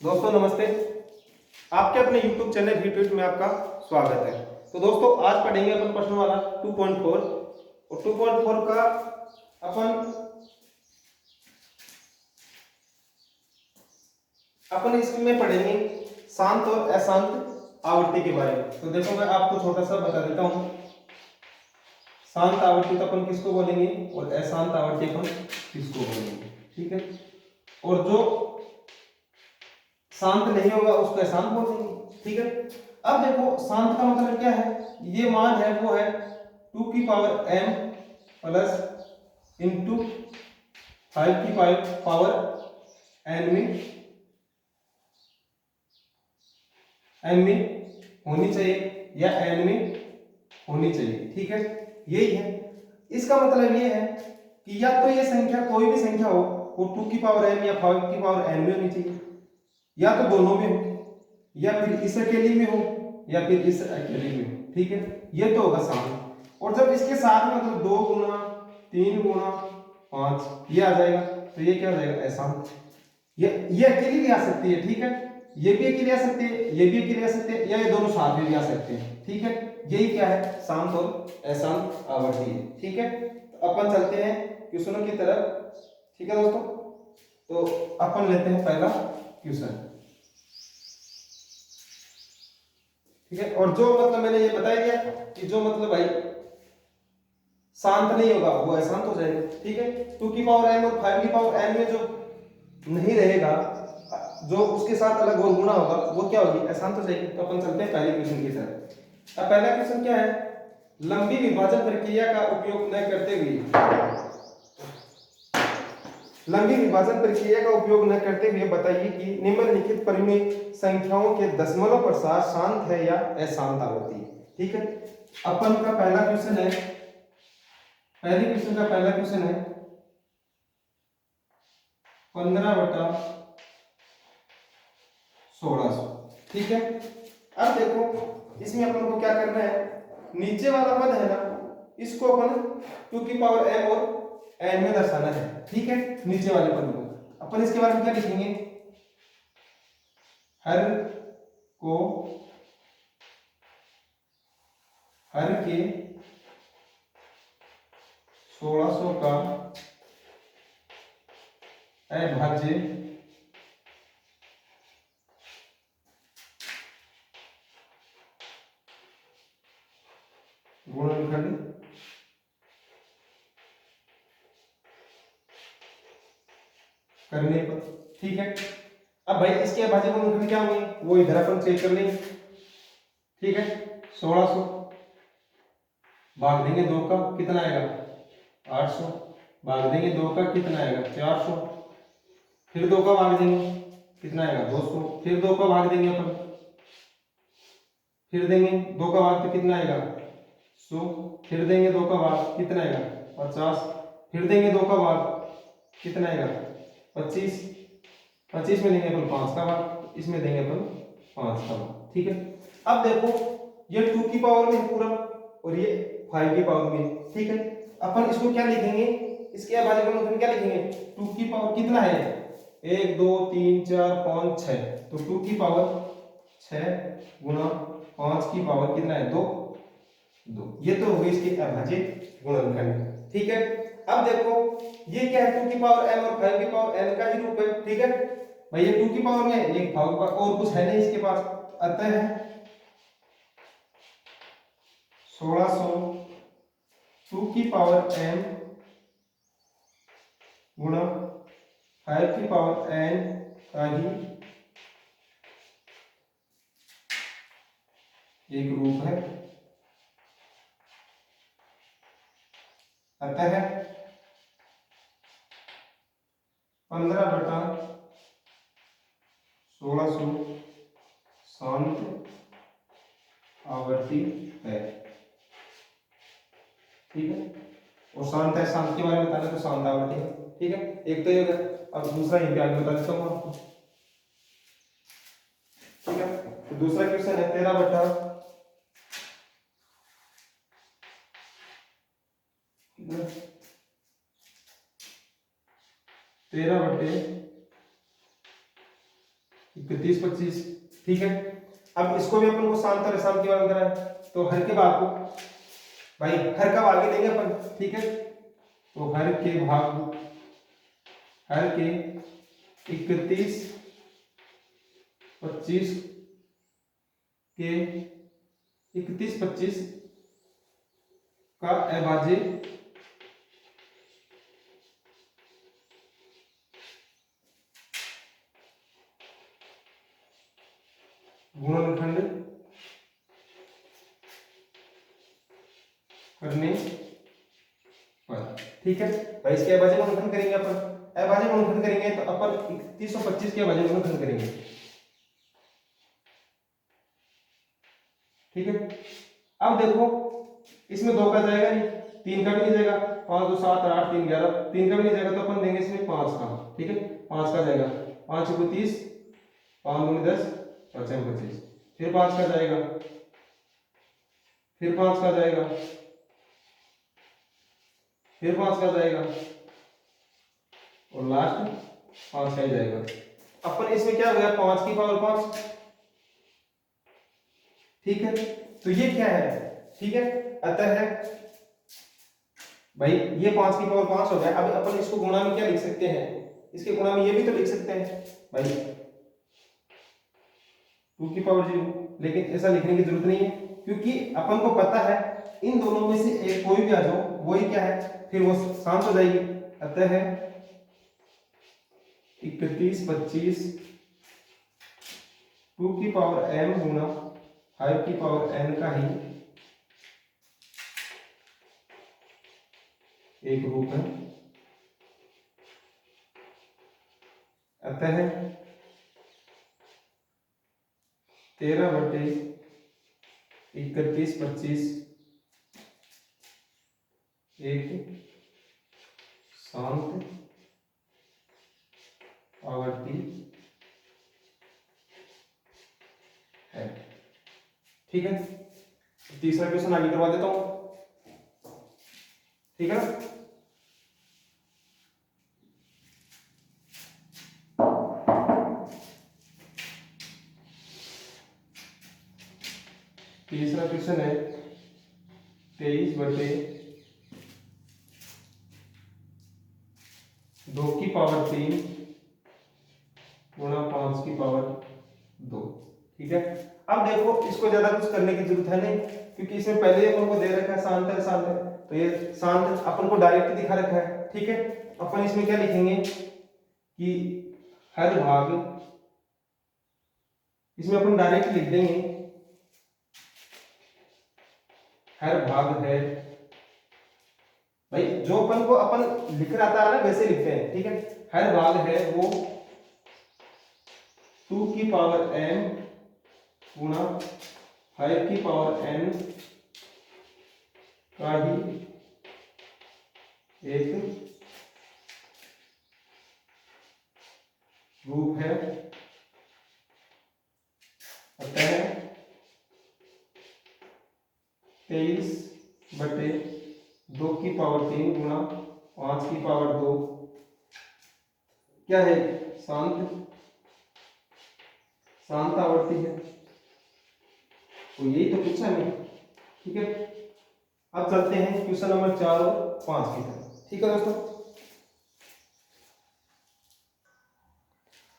दोस्तों नमस्ते। आपके अपने YouTube चैनल वीट में आपका स्वागत है। तो दोस्तों आज पढ़ेंगे अपन प्रश्न वाला 2.4 और 2.4 का अपन इसमें पढ़ेंगे शांत और अशांत आवृत्ति के बारे में। तो देखो मैं आपको छोटा सा बता देता हूँ। शांत आवृत्ति तो अपन किसको बोलेंगे और अशांत आवृत्ति अपन किसको बोलेंगे, ठीक है। और जो शांत नहीं होगा उसको अशांत बोलेंगे, ठीक है। अब देखो शांत का मतलब क्या है, ये मान है वो है 2 की पावर m प्लस इंटू 5 की पावर n में होनी चाहिए या n में होनी चाहिए, ठीक है। यही है, इसका मतलब ये है कि या तो ये संख्या कोई भी संख्या हो वो 2 की पावर m या 5 की पावर n में होनी चाहिए, या तो दोनों में हो, या फिर इस अकेली में हो या फिर इस अकेली में हो, ठीक है। ये तो होगा शांत। और जब इसके साथ में मतलब 2 गुना 3 गुना 5 ये आ जाएगा तो ये क्या हो जाएगा अशांत। ये अकेली भी आ सकती है, ठीक है। ये भी अकेली आ सकती है, ये भी अकेली आ सकती है, या ये दोनों साथ में भी आ सकते हैं, ठीक है। यही क्या है, शांत और अशांत आवृत्ति है, ठीक है। तो अपन चलते हैं क्वेश्चनों की तरफ, ठीक है दोस्तों। तो अपन लेते हैं पहला क्वेश्चन, ठीक है। और जो मतलब मैंने ये बताया दिया कि जो मतलब भाई शांत नहीं होगा वो अशांत हो जाएगा, ठीक है। 2 की पावर m और 5 की पावर n में जो नहीं रहेगा, जो उसके साथ अलग और गुणा होगा वो क्या होगी, अशांत हो जाएगी। तो अपन चलते हैं पहले क्वेश्चन की तरफ। अब पहला क्वेश्चन क्या है, लंबी विभाजन प्रक्रिया का उपयोग न करते हुए लंबी विभाजन प्रक्रिया का उपयोग न करते हुए बताइए कि निम्नलिखित परिमेय संख्याओं के दशमलव प्रसार शांत है या अशांत आवृत्ति, ठीक है। अपन का पहला क्वेश्चन है, पहले क्वेश्चन का पहला क्वेश्चन है 15/1600, ठीक है। अब देखो इसमें अपन को क्या करना है, नीचे वाला पद है ना इसको अपन 2 की पावर m और n में दर्शाना है, ठीक है। नीचे वाले पद को अपन इसके बारे में क्या लिखेंगे, हर के 1600 का अभाज्य गुणनखंड करने पर, ठीक है। अब भाई इसके अभाज्य गुणनखंड क्या होंगे वो इधर अपन चेक कर लेंगे, ठीक है। 1600 भाग देंगे 2 का कितना आएगा 800, भाग देंगे 2 का कितना आएगा 400, फिर 2 का भाग देंगे कितना आएगा 200, फिर 2 का भाग देंगे अपन, फिर देंगे 2 का भाग तो कितना आएगा 100, फिर देंगे 2 का भाग कितना आएगा 50, फिर देंगे 2 का भाग कितना आएगा 25, 25 में देंगे अपन 5 का भाग, इसमें देंगे अपन 5 का भाग, ठीक है। अब देखो ये 2 की पावर में है पूरा और ये 5 की पावर में, ठीक है। अपन इसको क्या लिखेंगे, इसके अभाज्य गुणनखंड क्या लिखेंगे, 2 की पावर कितना है 1 2 3 4 5 6, तो 2 की पावर 6 गुना 5 की पावर कितना है 2, ये तो हो गई इसके अभाज्य गुणनखंड, ठीक है। अब देखो ये क्या है 2 की पावर m और 5 की पावर n का ही रूप है, ठीक है। भाई ये 2 की पावर में ये 5 की पावर और कुछ है नहीं इसके पास, अतः 1600 2 की पावर m गुणा 5 की पावर n का ही एक रूप है, अतः 15/1600 शांत आवर्ती है, ठीक है। और शांत है, शांत के बारे में बताना तो शांत आवर्ती है, ठीक है। एक तो ये हो गया, अब दूसरा यहीं पे आगे बता देता हूँ आपको, ठीक है। तो दूसरा क्वेश्चन है 13 बटे 31 25, ठीक है। अब इसको भी अपन को शांत और अशांत के बारे में करा है, तो हर के भाग को भाई हर का भाग ही देंगे अपन, ठीक है। तो हर के 31 25 के 31 25 का अभाज्य गुणनखंड करने पर, ठीक है भाई। इसके अभाज्य गुणनखंड करेंगे अपन, अभाज्य गुणनखंड करेंगे तो अपन 31 और 25 के अभाज्य गुणनखंड करेंगे, ठीक है। अब देखो इसमें 2 का जाएगा नहीं, 3 का भी नहीं जाएगा, 5 2 7 8 3 11, 3 का भी नहीं जाएगा तो अपन देंगे इसमें 5 का, ठीक है। 5 का जाएगा, 5 × 30, 5 × 10, 5 × 25, फिर 5 का जाएगा, फिर 5 का जाएगा, फिर 5 का जाएगा और लास्ट 5 का ही जाएगा। अपन इसमें क्या हो गया 5 की पावर 5, ठीक है। तो ये क्या है, ठीक है। अतः है भाई ये 5 की पावर 5 हो गया। अब अपन इसको गुणा में क्या लिख सकते हैं, इसके गुणा में ये भी तो लिख सकते हैं भाई 2 की पावर 0, लेकिन ऐसा लिखने की जरूरत नहीं है क्योंकि अपन को पता है इन दोनों में से एक कोई भी आ जाओ वही क्या है फिर वो शांत हो जाएगी। अतः है 31 25 2 की पावर m गुणा 5 की पावर n का ही एक रूप है। अतः 13/31 25 एक शांत आवर्ती है, ठीक है। तीसरा क्वेश्चन आगे करवा देता हूं, ठीक है ना। तीसरा क्वेश्चन है 23/2 की पावर 3 गुणा 5 की पावर 2, ठीक है। अब देखो इसको ज्यादा कुछ करने की जरूरत है नहीं क्योंकि इसमें पहले ही अपन को दे रखा है शांत है शांत है, तो ये शांत अपन को डायरेक्ट दिखा रखा है, ठीक है। अपन इसमें क्या लिखेंगे कि हर भाग, इसमें अपन डायरेक्ट लिख देंगे हर भाग है भाई जो अपन को अपन लिख रहा था ना वैसे लिखते हैं, ठीक है। हर भाग है वो 2 की पावर m गुणा 5 की पावर n का ही एक रूप है। अतः 23/2 की पावर 3 गुणा 5 की पावर 2 क्या है शांत आवर्ती है। तो यही तो पूछा है, ठीक है। अब चलते हैं क्वेश्चन नंबर 4 और 5 की तरफ, ठीक है दोस्तों।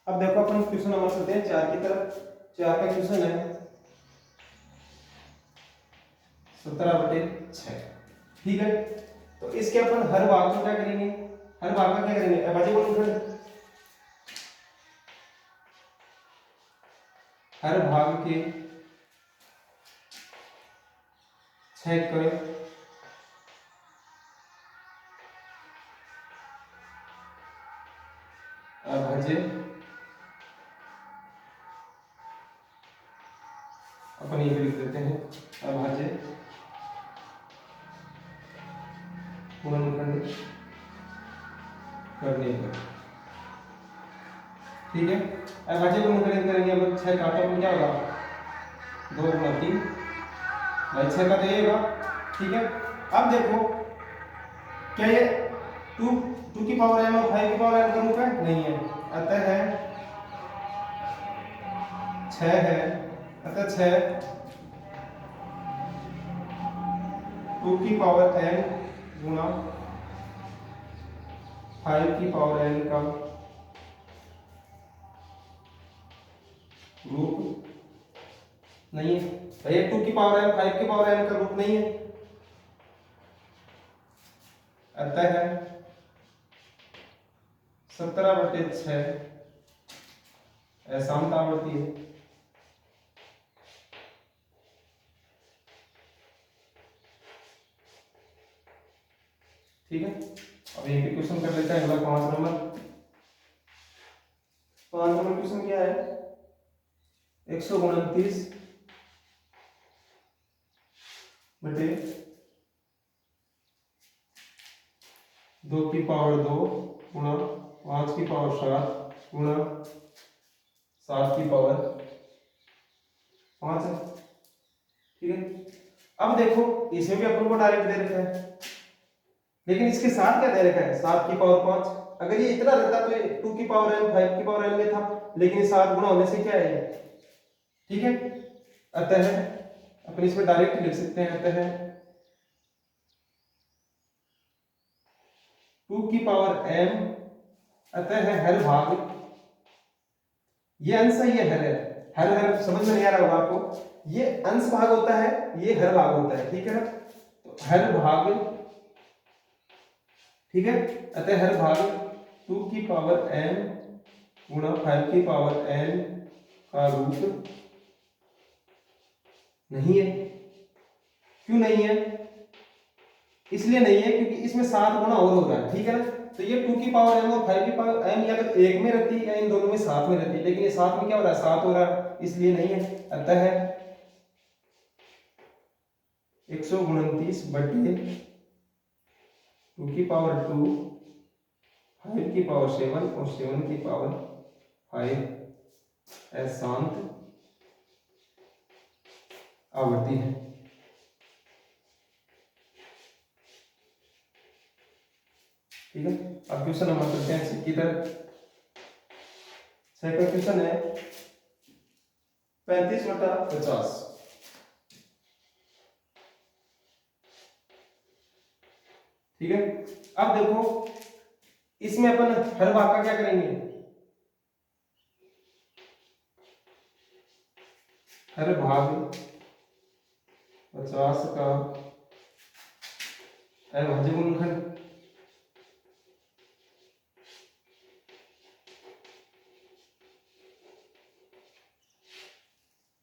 अब देखो अपन क्वेश्चन नंबर चलते हैं 4 की तरफ। 4 का क्वेश्चन है 17/6, ठीक है। तो इसके अपन हर भाग को क्या करेंगे, हर भाग का क्या करेंगे अभाज्य गुणनखंड, हर भाग के 6 करें अभाज्य, अपन ये लिख देते हैं अभाज्य गुणनखंड करने पर, ठीक है। अभाज्य गुणनखंड करेंगे अब 6 काटो अपन क्या होगा 2 × 3 भाई 6 का तो ये होगा, ठीक है। अब देखो क्या ये 2 की पावर m और 5 की पावर n का रूप है, नहीं है। अतः है 6 है, अतः 6 2 की पावर n गुणा 5 की पावर n का रूप नहीं है। भैया 2 की पावर n 5 की पावर n का रूप नहीं है, अतः है 17/6 अशांत आवृत्ति है। ठीक है, अब ये क्वेश्चन कर लेते हैं अगला 5 नंबर। 5 नंबर क्वेश्चन क्या है, 129 बटे 2 की पावर 2 गुणा 5 की पावर 7 गुणा 7 की पावर 5 है। ठीक है, अब देखो इसमें भी अपन को डायरेक्ट दे रखा है, लेकिन इसके साथ क्या दे रखा है, 7 की पावर 5। अगर ये इतना रहता तो ये 2 की पावर n 5 की पावर n में था, लेकिन ये 7 गुणा होने से क्या है। ठीक है, अतः अपन इसमें डायरेक्ट लिख सकते हैं, अतः 2 की पावर m, अतः है हर भाग, ये अंश है ये हर है, हर हर समझ में नहीं आ रहा होगा आपको, ये अंश भाग होता है, ये हर भाग होता है। ठीक है ना, तो हर भाग, ठीक है, अतः हर भाग 2 की पावर n गुणा 5 की पावर n का रूट नहीं है। क्यों नहीं है, इसलिए नहीं है क्योंकि इसमें 7 गुना और हो रहा है। ठीक है ना, तो ये 2 की पावर m और 5 की पावर m या तो एक में रहती है या इन दोनों में साथ में रहती है, लेकिन ये साथ में क्या हो रहा है, 7 हो रहा है, इसलिए नहीं है। अतः 129 बटे 2 की पावर 2 5 की पावर 7 और 7 की पावर 5 अशांत आवृत्ति है। ठीक है, अब क्वेश्चन नंबर करते हैं इसी की तरफ। सेकंड क्वेश्चन है 35/50। ठीक है, अब देखो इसमें अपन हर भाग का क्या करेंगे, हर भाग 50 का अविभाज्य गुणनखंड,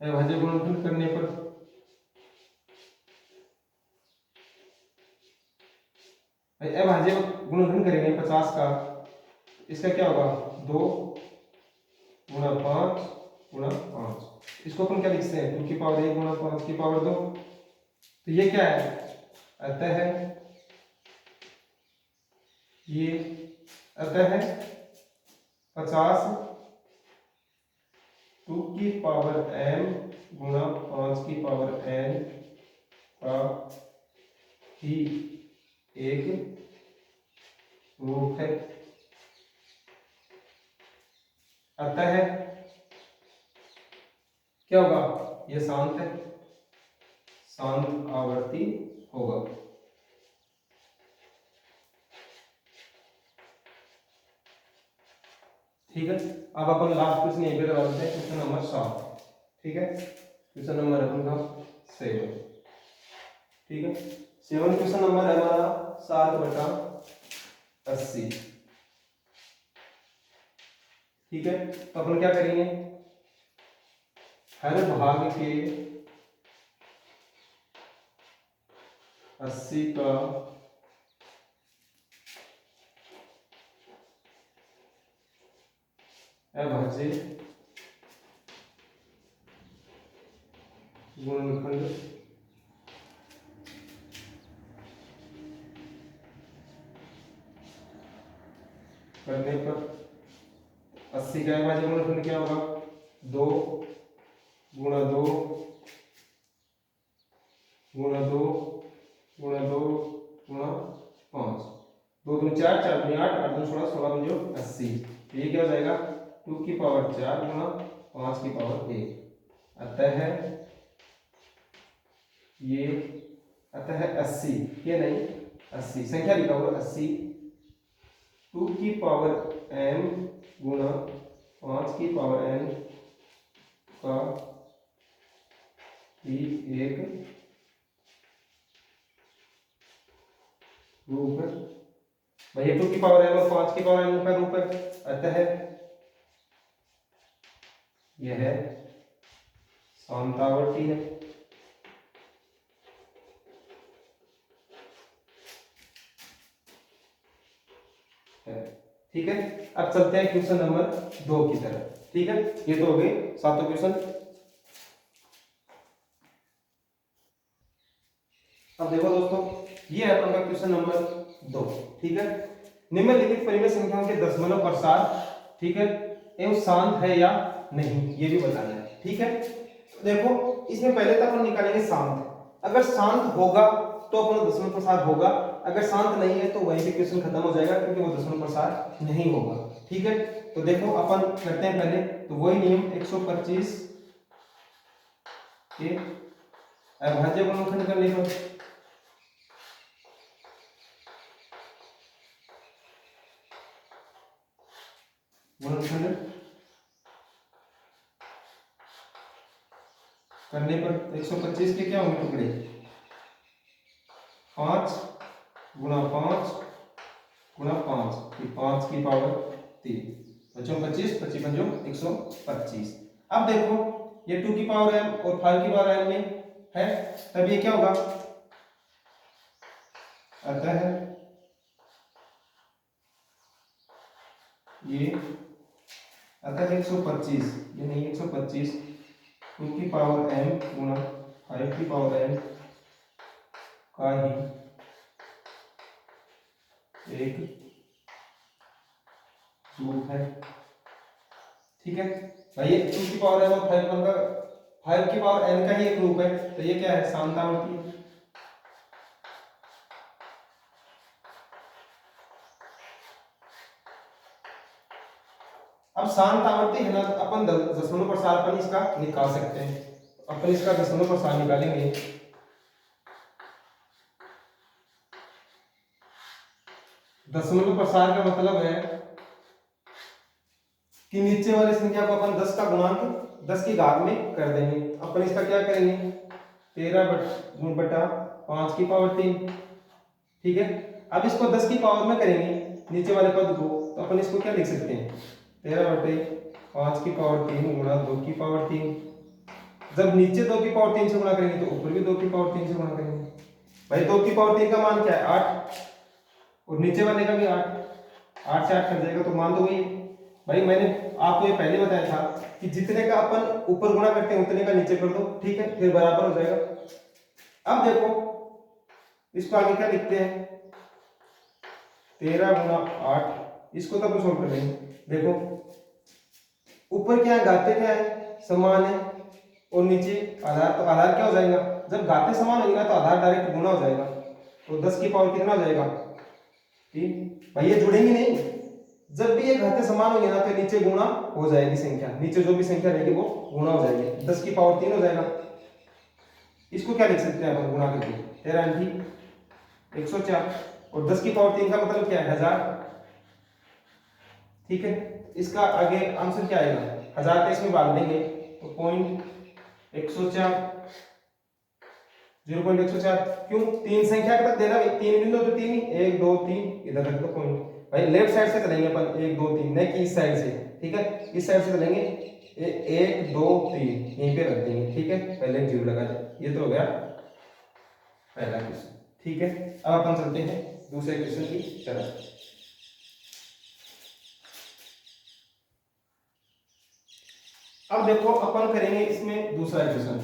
अविभाज्य गुणनखंड करने पर अविभाज्य गुणनखंड करेंगे 50 का, इसका क्या होगा 2 गुणा 5 गुणा 5। इसको अपन क्या लिखते हैं 2 की पावर 1 गुणा 5 की पावर 2। तो ये क्या है, अतः है ये, अतः है 50 2 की पावर m गुणा 5 की पावर n का ही एक रूप है। अतः क्या होगा, ये शांत है, शांत आवर्ती होगा। ठीक है, अब अपन लास्ट क्वेश्चन यहीं पे लगा देते हैं, क्वेश्चन नंबर 7। ठीक है, क्वेश्चन नंबर अपन का 7। ठीक है, 7 क्वेश्चन नंबर है हमारा 7/80। ठीक है, तो अपन क्या करेंगे, हर भाग के 80 का अभाज्य गुणनखंड करने पर 80 का अभाज्य गुणनखंड क्या होगा, 2 गुणा 2 गुणा 2 गुणा 2 गुणा 5, 2 दूनी 4 4 दूनी 8 8 दूनी 16 16 दूनी 80। तो ये क्या हो जाएगा 2 की पावर 4 गुणा 5 की पावर 1। अतः ये अतः 80, ये नहीं 80 संख्या लिखा हुआ 80 2 की पावर m गुणा 5 की पावर n का ही एक रूप है। भाई 2 की पावर m और 5 की पावर n का रूप है। अतः यह शांतावर्ती है। ठीक है, अब चलते हैं क्वेश्चन नंबर 2 की तरफ। ठीक है, ये तो हो गए सातों क्वेश्चन। अब देखो दोस्तों, ये है अपन का क्वेश्चन नंबर 2। ठीक है, निम्नलिखित परिमेय संख्याओं के दशमलव प्रसार, ठीक है, एवं शांत है या नहीं, ये भी बताना है। ठीक है, देखो इसमें पहले तो अपन निकालेंगे शांत। अगर शांत होगा तो अपन दशमलव प्रसार होगा, अगर शांत नहीं है तो वहीं पे क्वेश्चन खत्म हो जाएगा, क्योंकि वो दशमलव प्रसार नहीं होगा। ठीक है, तो देखो अपन करते हैं पहले तो वही नियम 125 के अभाज्य गुणनखंड करने पर गुणनखंड करने पर 125 के क्या होंगे टुकड़े, 5 गुणा 5 गुणा 5, 5 की पावर 3, 25 25 पंजो 125। अब देखो ये 2 की पावर m और 5 की पावर m में है, तब ये क्या होगा, अतः ये अतः 125, ये नहीं 125 2 की पावर m गुणा 5 की पावर m का ही एक रूप है। ठीक है भाई, ये 2 की पावर m और 5 की पावर n का ही एक रूप है, तो ये क्या है, शांतावर्ती है। अब शांत आवर्ती है ना, तो अपन दशमलव प्रसार अपन इसका निकाल सकते हैं। अपन इसका दशमलव प्रसार निकालेंगे, दशमलव प्रसार का मतलब है कि नीचे वाली संख्या को अपन 10 का गुणांक 10 की घात में कर देंगे। अपन इसका क्या करेंगे, 13 बटा 5 की पावर 3। ठीक है, अब इसको 10 की पावर में करेंगे नीचे वाले पद को, तो अपन इसको क्या लिख सकते हैं, 13 बटे 5 की पावर 3 गुणा 2 की पावर 3। जब नीचे 2 की पावर 3 से गुणा करेंगे तो ऊपर भी 2 की पावर 3 से गुणा करेंगे। भाई 2 की पावर 3 का मान क्या है, 8, और नीचे वाले का भी 8, 8 से 8 कट जाएगा तो मान तो वही है। भाई मैंने आपको ये पहले बताया था कि जितने का अपन ऊपर गुणा करते हैं उतने का नीचे कर दो, ठीक है, फिर बराबर हो जाएगा। अब देखो इसको आगे क्या लिखते हैं, 13 गुणा 8, इसको तो अपन सोल्व कर लेंगे। देखो ऊपर क्या है, घाते क्या है, समान है, और नीचे आधार, तो आधार क्या हो जाएगा, जब घाते समान होगी ना तो आधार डायरेक्ट गुना हो जाएगा, तो 10 की पावर कितना हो जाएगा, 3। भाई ये जुड़ेंगे नहीं, जब भी ये घाते समान होंगे ना तो नीचे गुणा हो जाएगी संख्या, नीचे जो भी संख्या रहेगी वो गुणा हो जाएगी, 10 की पावर 3 हो जाएगा। इसको क्या लिख सकते हैं अपन गुणा करके, 13 104, और 10 की पावर 3 का मतलब क्या है, 1000। ठीक है, इसका आगे आंसर क्या आएगा, 1000 का इसमें भाग देंगे तो 0.104, 0.104। क्यों, 3 संख्या तक देना, 3 बिंदु तो 3 ही, 1 2 3 इधर रख दो पॉइंट। भाई लेफ्ट साइड से चलेंगे अपन, 1 2 3, नहीं कि इस साइड से। ठीक है, इस साइड से चलेंगे, 1 2 3 यहीं पे रख देंगे। ठीक है, पहले 0 लगा दे, ये तो हो गया पहला क्वेश्चन। ठीक है, अब अपन चलते हैं दूसरे क्वेश्चन की तरफ। अब देखो अपन करेंगे इसमें दूसरा क्वेश्चन,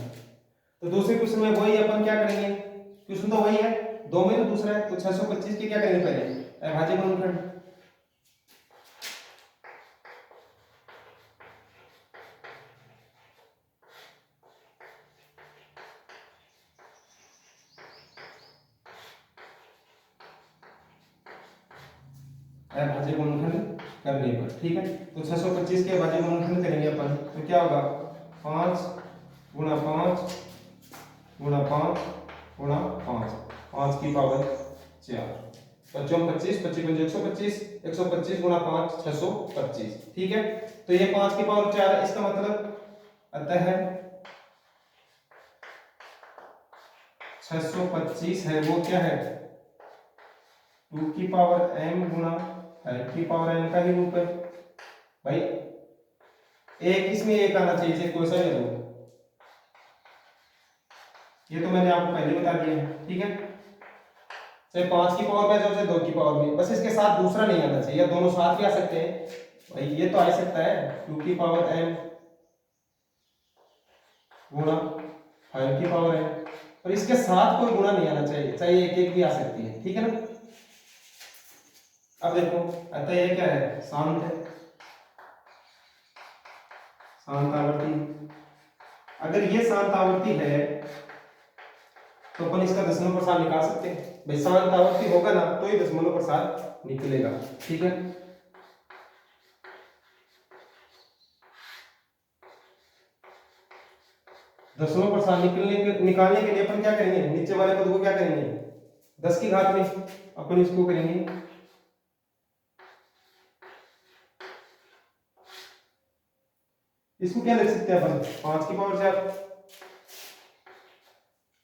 तो दूसरे क्वेश्चन में वही अपन क्या करेंगे, क्वेश्चन तो वही है, 2 में तो दूसरा है, तो 625 के क्या करेंगे पहले, अभाज्य गुणनखंड। अभाज्य गुणनखंड करने पर। ठीक है, तो 625 के अभाज्य गुणनखंड करेंगे अपन, तो क्या होगा 5 गुणा 5 गुणा 5 गुणा 5, 5 की पावर 4, 5 25 25 125, 125 गुणा 5 625। ठीक है, तो ये 5 की पावर 4 है, इसका मतलब अतः है 625 है वो क्या है 2 की पावर m गुणा 5 की पावर n का ही रूप है। भाई एक इसमें एक आना चाहिए, इसे कोई सा ले दो, ये तो मैंने आपको पहले बता दिया है। ठीक है, चाहे 5 की पावर में चाहे 2 की पावर में, बस इसके साथ दूसरा नहीं आना चाहिए, या दोनों साथ भी आ सकते हैं। भाई ये तो आ सकता है 2 की पावर m गुणा 5 की पावर n, और इसके साथ कोई गुणा नहीं आना चाहिए, चाहे एक एक भी आ सकती है। ठीक है ना। अब देखो अतः ये क्या है शांत है, शांत आवर्ती। अगर ये शांत आवर्ती है तो अपन इसका दशमलव प्रसार निकाल सकते हैं। भाई शांत आवर्ती होगा ना तो ही दशमलव प्रसार निकलेगा। ठीक है, दशमलव प्रसार निकालने के लिए अपन क्या करेंगे, नीचे वाले पद को क्या करेंगे 10 की घात में अपन इसको करेंगे इसको क्या लिख सकते हैं अपन 5 की पावर 4।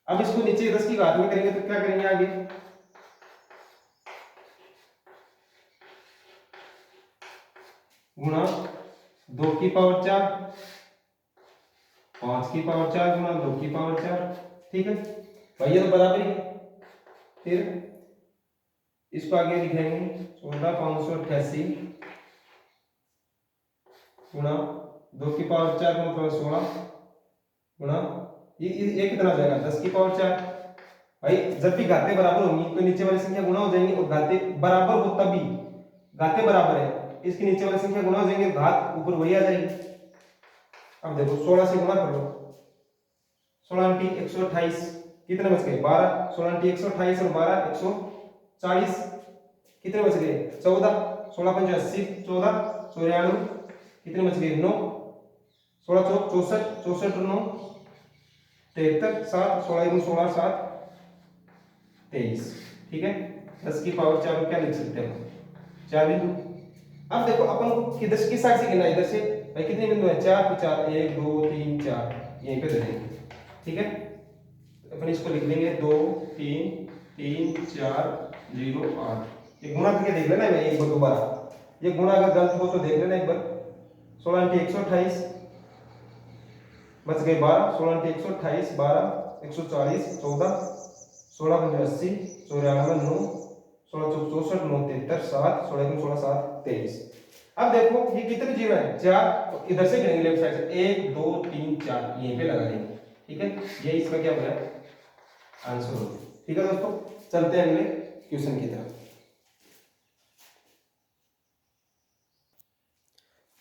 अब इसको नीचे 10 की घात में करेंगे तो क्या करेंगे आगे गुणा 2 की पावर 4, 5 की पावर 4 गुणा 2 की पावर 4। ठीक है भाई ये तो बराबर ही है। फिर इसको आगे लिखेंगे 14588 गुणा 2 की पावर 4 का मतलब 16 गुणा ये कितना हो जाएगा 10 की पावर 4। भाई जब भी घातें बराबर होंगी तो नीचे वाली संख्या गुणा हो जाएंगी, और घातें बराबर हो तभी, घातें बराबर है इसके नीचे वाली संख्या गुणा हो जाएंगे, घात ऊपर वही आ जाएगी। अब देखो 16 से गुणा कर लो, 16 × 128 कितने बच गए 12, 16 × 128 और 12 140 कितने बच गए 14, 16 × 5 80, 14 94 कितने बच गए 9, 16 64 64 9 73 7, 16 × 16 7 23। ठीक है, 10 की पावर 4 को क्या लिख सकते हैं 4 बिंदु। अब देखो अपन किधर किस साइड से गिनना है, इधर से भाई कितने बिंदु है 4 तो 4 1 2 3 4 यहीं पे दे देंगे। ठीक है, अपन इसको लिख लेंगे 2 3 3 4 0 8। ये गुणा करके देख लेना भाई एक बार दोबारा, ये गुणा अगर गलत हो तो देख लेना एक बार। 16 × 128 बच गए 12, 16 × 128 12 140 14, 16 × 80 94 9, 16 64 9 73 7, 16 × 16 7 23। अब देखो ये कितने जीरो है 4, तो इधर से गिनेंगे लेफ्ट साइड से 1 2 3 4 यहीं पे लगा देंगे। ठीक है, ये इसका क्या हो गया आंसर हो गया। ठीक है दोस्तों, चलते हैं अगले क्वेश्चन की तरफ।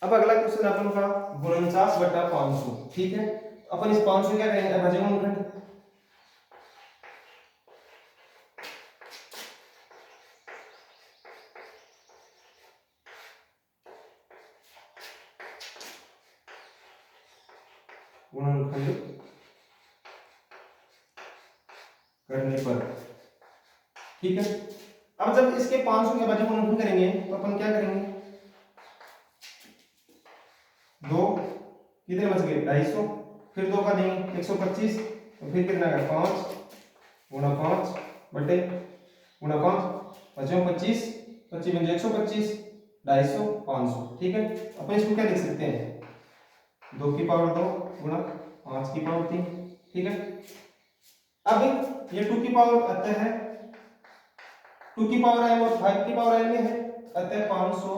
अब अगला क्वेश्चन अपन का 49/500। ठीक है, अपन इस 500 क्या करेंगे अभाज्य गुणनखंड, गुणनखंड करने पर। ठीक है, अब जब इसके 500 के अभाज्य गुणनखंड करेंगे तो अपन क्या करेंगे 2 कितने बच गए 250, फिर 2 का देंगे 125, तो फिर कितना है 5 गुणा 5 बटे गुणा 5 बचे 25, 25 बन जाए 125 250 500। ठीक है, अपन इसको क्या लिख सकते हैं 2 की पावर 2 गुणा 5 की पावर 3। ठीक है, अब ये 2 की पावर अतः है 2 की पावर m और 5 की पावर n में है, अतः 500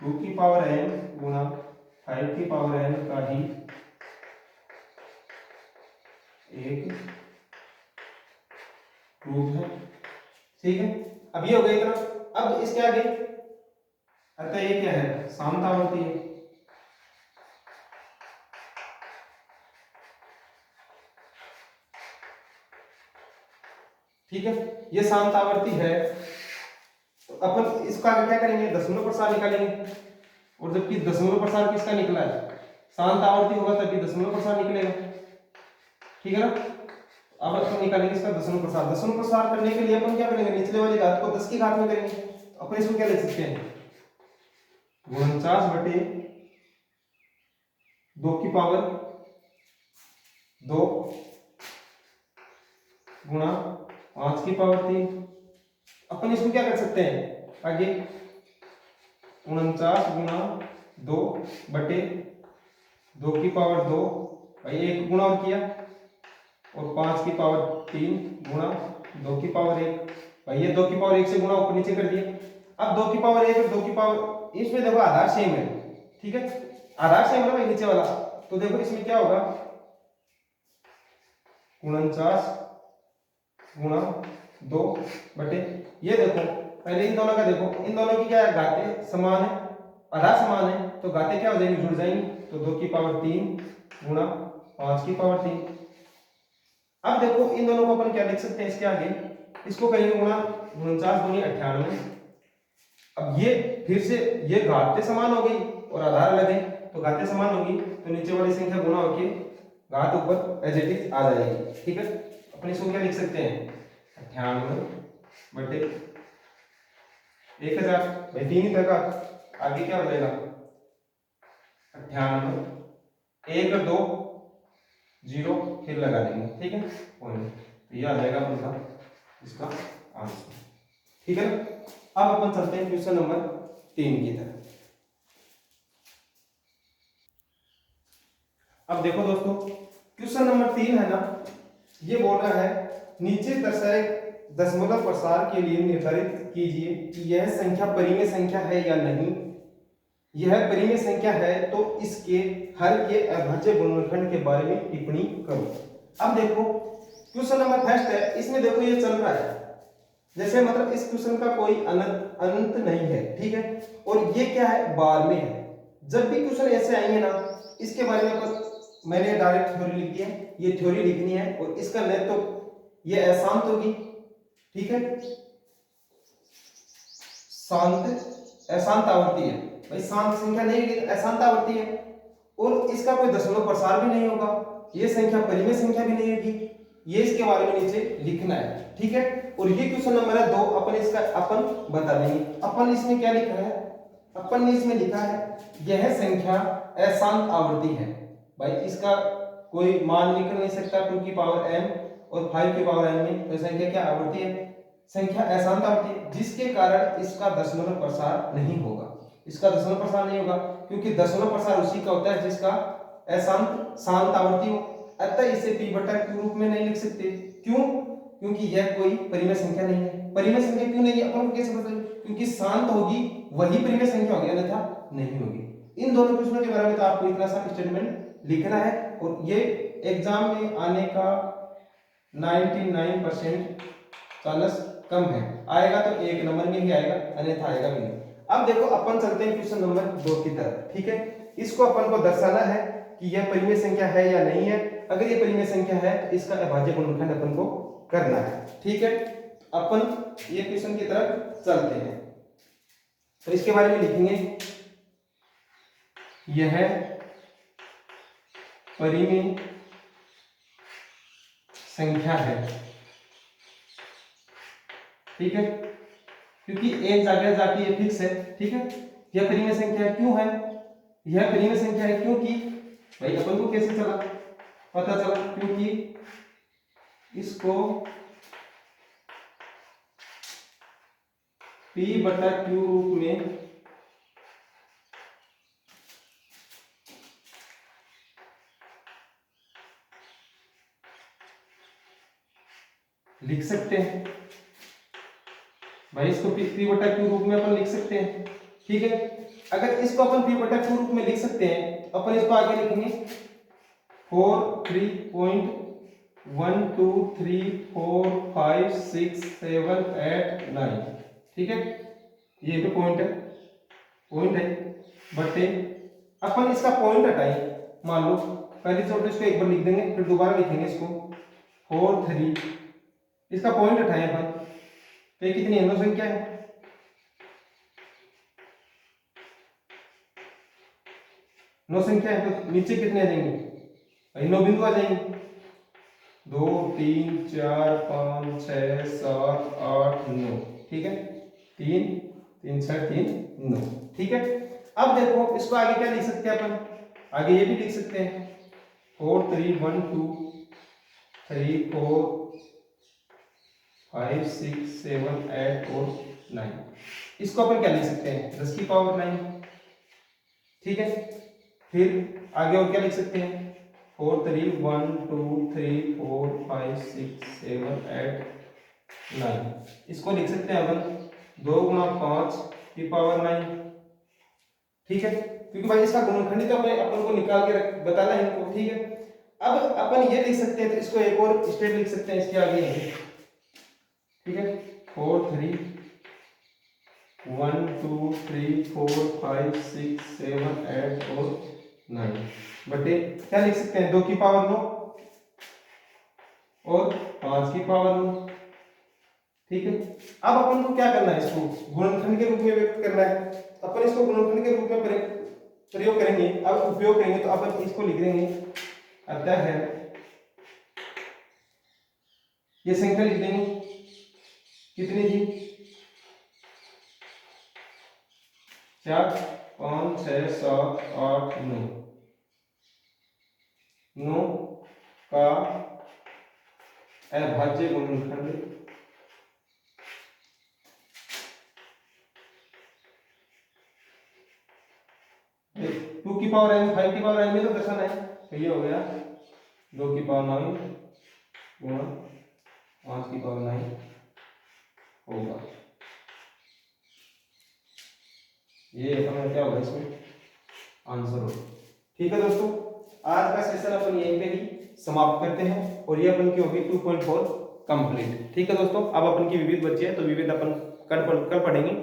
2 की पावर n गुणा 5 की पावर n का ही एक रूप है। ठीक है, अब ये हो गया इतना। अब इसके आगे अतः ये क्या है शांत आवर्ती है। ठीक है, ये शांत आवर्ती है, तो अपन इसका आगे क्या करेंगे दशमलव प्रसार निकालेंगे, और जबकि दशमलव प्रसार किसका निकला है, शांत आवर्ती होगा तभी दशमलव प्रसार निकलेगा, ठीक है ना। अब अपन निकालेंगे इसका दशमलव प्रसार। दशमलव प्रसार करने के लिए अपन क्या करेंगे, निचले वाली घात को 10 की घात में करेंगे। अपन इसको क्या लिख सकते हैं, 49 बटे 2 की पावर 2 गुणा 5 की पावर 3। अपन इसको क्या कर सकते हैं आगे, 49 गुणा 2 बटे 2 की पावर 2, भाई एक गुणा और किया, और 5 की पावर 3 गुणा 2 की पावर 1, भाई ये 2 की पावर 1 से गुणा ऊपर नीचे कर दिया। अब 2 की पावर 1 और 2 की पावर, इसमें देखो आधार सेम है, ठीक है, आधार सेम है भाई नीचे वाला। तो देखो इसमें क्या होगा, 49 गुणा 2 बटे, ये देखो पहले इन दोनों का देखो, इन दोनों की क्या है, घातें समान है, आधार समान है, तो घातें क्या हो जाएंगी, जुड़ जाएंगी। तो 2 की पावर 3 गुणा 5 की पावर 3। अब देखो इन दोनों को अपन क्या लिख सकते हैं इसके आगे, इसको करेंगे गुणा 49 दूनी 98। अब ये फिर से ये घातें समान हो गई और आधार अलग है, तो घातें समान होगी तो नीचे वाली संख्या गुणा होके घात ऊपर एज इट इज आ जाएगी, ठीक है। अपन इसको क्या लिख सकते हैं, 98 बटे 1000, भाई 3 ही तक आगे क्या हो जाएगा, 98 1 2 0 फिर लगा देंगे, ठीक है, पॉइंट। तो ये आ जाएगा अपन का इसका आंसर, ठीक है ना। अब अपन चलते हैं क्वेश्चन नंबर 3 की तरफ। अब देखो दोस्तों क्वेश्चन नंबर 3 है ना, ये बोल रहा है नीचे दर्शाए दशमलव प्रसार के लिए निर्धारित कीजिए कि यह संख्या परिमेय संख्या है या नहीं। यह परिमेय संख्या है तो इसके हर के अभाज्य गुणनखंड के बारे में टिप्पणी करो। अब देखो क्वेश्चन नंबर फर्स्ट है, इसमें देखो ये चल रहा है जैसे, मतलब इस क्वेश्चन का कोई अनंत नहीं है, ठीक है, और ये क्या है, बार में है। जब भी क्वेश्चन ऐसे आएंगे ना, इसके बारे में अपन, मैंने डायरेक्ट थ्योरी लिख दी है, ये थ्योरी लिखनी है, और इसका नहीं तो ये अशांत होगी, ठीक है, शांत अशांत आवर्ती है, भाई शांत संख्या नहीं लेकिन अशांत आवर्ती है, और इसका कोई दशमलव प्रसार भी नहीं होगा, ये संख्या परिमेय संख्या भी नहीं होगी, ये इसके बारे में नीचे लिखना है, ठीक है। और ये क्वेश्चन नंबर है 2, अपन इसका अपन बता देंगे। अपन इसमें क्या लिखा है, अपन ने इसमें लिखा है यह संख्या अशांत आवर्ती है, भाई इसका कोई मान निकल नहीं सकता 2 की पावर m और 5 की पावर n में, तो संख्या क्या आवर्ती है, संख्या अशांत आवर्ती है, जिसके कारण इसका दशमलव प्रसार नहीं होगा, इसका दशमलव प्रसार नहीं होगा, क्योंकि दशमलव प्रसार उसी का होता है जिसका अशांत शांत आवर्ती हो। अतः इसे p बटा q रूप में नहीं लिख सकते, क्यों, क्योंकि यह कोई परिमेय संख्या नहीं है। परिमेय संख्या क्यों नहीं है, अपन को कैसे पता चले, क्योंकि शांत होगी वही परिमेय संख्या होगी, अन्यथा नहीं होगी। इन दोनों क्वेश्चनों के बारे में तो आपको इतना सा स्टेटमेंट लिखना है, और ये एग्जाम में आने का 99% चांस कम है, आएगा तो 1 नंबर में ही आएगा, अन्यथा आएगा भी नहीं। अब देखो अपन चलते हैं क्वेश्चन नंबर 2 की तरफ, ठीक है। इसको अपन को दर्शाना है कि यह परिमेय संख्या है या नहीं है। अगर ये परिमेय संख्या है तो इसका अभाज्य गुणनखंड अपन को करना है, ठीक है। अपन ये क्वेश्चन की तरफ चलते हैं, तो इसके बारे में लिखेंगे यह परिमेय संख्या है, ठीक है, क्योंकि एक जगह जाके ये फिक्स है, ठीक है। यह परिमेय संख्या क्यों है, यह परिमेय संख्या है क्योंकि, भाई अपन को कैसे चला पता चला, क्योंकि इसको p बटा q रूप में लिख सकते हैं, भाई इसको p बटा q रूप में अपन लिख सकते हैं, ठीक है। अगर इसको अपन p बटा q रूप में लिख सकते हैं, अपन इसको आगे लिखेंगे 4 3.1 2 3 4 5 6 7 8 9, ठीक है, ये भी पॉइंट है, बटे अपन इसका पॉइंट हटाएं, मान लो पहली छोटे इसको एक बार लिख देंगे, फिर दोबारा लिखेंगे इसको 4 3, इसका पॉइंट हटाएं अपन, तो ये कितनी है, 9 संख्या है, 9 संख्या है तो नीचे कितने आ जाएंगे भाई? 9 बिंदु आ जाएंगे। 2 3 4 5 6 7 8 9, ठीक है। 3 3 6 3 9, ठीक है। अब देखो इसको आगे क्या लिख सकते हैं अपन? आगे ये भी लिख सकते हैं 4 3 1 2 3 4 5 6 7 8 और 9। इसको अपन क्या लिख सकते हैं? 10 की पावर 9, ठीक है। फिर आगे और क्या लिख सकते हैं? 4 3 1 2 3 4 5 6 7 8 9। इसको लिख सकते हैं अपन 2 गुणा 5 की पावर 9, ठीक है। क्योंकि भाई इसका गुणनखंड तो अपन को निकाल के बताना है इनको, ठीक है। अब अपन ये लिख सकते हैं, तो इसको एक और स्टेप लिख सकते हैं इसके आगे, ठीक है। 4 3 1 2 3 4 5 6 7 8 और 9 बटे क्या लिख सकते हैं? 2 की पावर 9 और 5 की पावर 9, ठीक है। अब अपन को क्या करना है? इसको गुणनखंड के रूप में व्यक्त करना है। अपन इसको गुणनखंड के रूप में प्रयोग करेंगे, अब उपयोग करेंगे, तो अपन इसको लिख देंगे अतः है, ये संख्या लिख देंगे कितनी थी? 4 5 6 7 8 9, 9 का अभाज्य गुणनखंड 2 की पावर n 5 की पावर n में तो दर्शाना है, तो ये हो गया 2 की पावर 9 गुणा 5 की पावर 9 होगा। ये अपना क्या होगा इसमें आंसर होगा, ठीक है दोस्तों। आज का सेशन अपन यहीं पे ही समाप्त करते हैं और ये अपन की होगी 2.4 कंप्लीट, ठीक है दोस्तों। अब अपन की विविध बची है, तो विविध अपन कल पढ़ेंगे।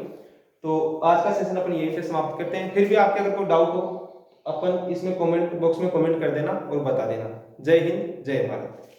तो आज का सेशन अपन यहीं पे समाप्त करते हैं। फिर भी आपके अगर कोई डाउट हो अपन इसमें कमेंट बॉक्स में कमेंट कर देना और बता देना। जय हिंद, जय भारत।